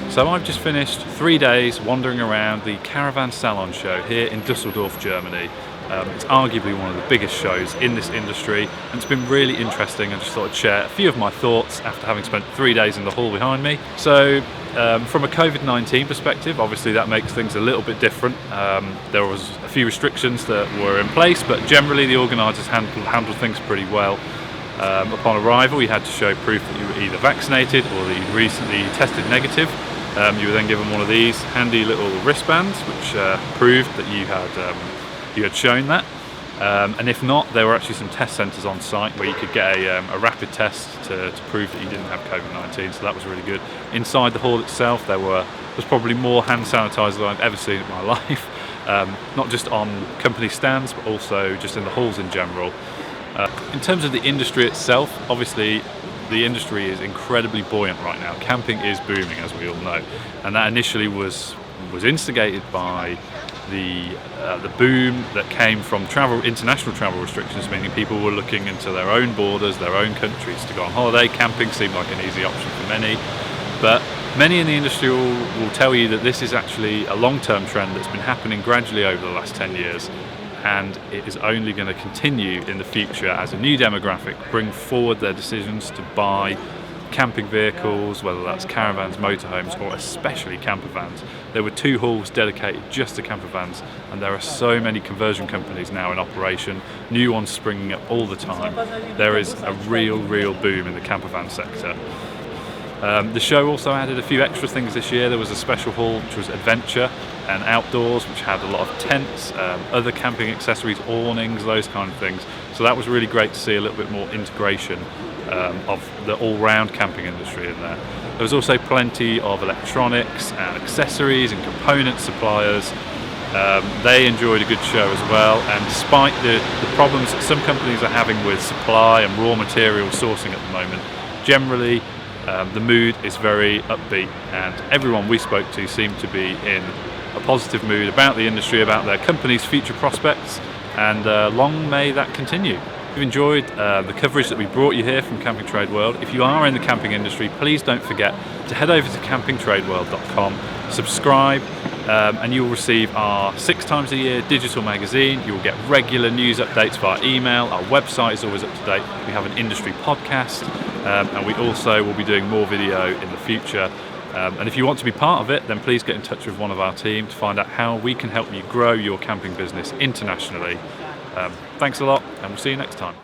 So I've just finished 3 days wandering around the Caravan Salon show here in Düsseldorf, Germany. It's arguably one of the biggest shows in this industry, and it's been really interesting. I just thought I'd share a few of my thoughts after having spent 3 days in the hall behind me. So from a COVID-19 perspective, obviously that makes things a little bit different. There was a few restrictions that were in place, but generally the organisers handled things pretty well. Upon arrival, you had to show proof that you were either vaccinated or that you recently tested negative. You were then given one of these handy little wristbands, which proved that you had shown that. And if not, there were actually some test centres on site where you could get a rapid test to prove that you didn't have COVID-19, so that was really good. Inside the hall itself, there was probably more hand sanitizer than I've ever seen in my life, not just on company stands, but also just in the halls in general. In terms of the industry itself, obviously the industry is incredibly buoyant right now. Camping is booming, as we all know, and that initially was instigated by the boom that came from international travel restrictions, meaning people were looking into their own borders, their own countries to go on holiday. Camping seemed like an easy option for many, but many in the industry will tell you that this is actually a long-term trend that's been happening gradually over the last 10 years. And it is only going to continue in the future as a new demographic bring forward their decisions to buy camping vehicles, whether that's caravans, motorhomes, or especially camper vans. There were 2 halls dedicated just to camper vans, and there are so many conversion companies now in operation, new ones springing up all the time. There is a real boom in the camper van sector. The show also added a few extra things this year. There was a special hall which was adventure and outdoors, which had a lot of tents, other camping accessories, awnings, those kind of things. So that was really great to see a little bit more integration of the all-round camping industry in there. There was also plenty of electronics and accessories and component suppliers. They enjoyed a good show as well, and despite the problems that some companies are having with supply and raw material sourcing at the moment, generally the mood is very upbeat, and everyone we spoke to seemed to be in a positive mood about the industry, about their company's future prospects, and long may that continue. If you've enjoyed the coverage that we brought you here from Camping Trade World, if you are in the camping industry, please don't forget to head over to campingtradeworld.com, subscribe, and you'll receive our 6 times a year digital magazine. You will get regular news updates via email. Our website is always up to date. We have an industry podcast, and we also will be doing more video in the future. And if you want to be part of it, then please get in touch with one of our team to find out how we can help you grow your camping business internationally. Thanks a lot, and we'll see you next time.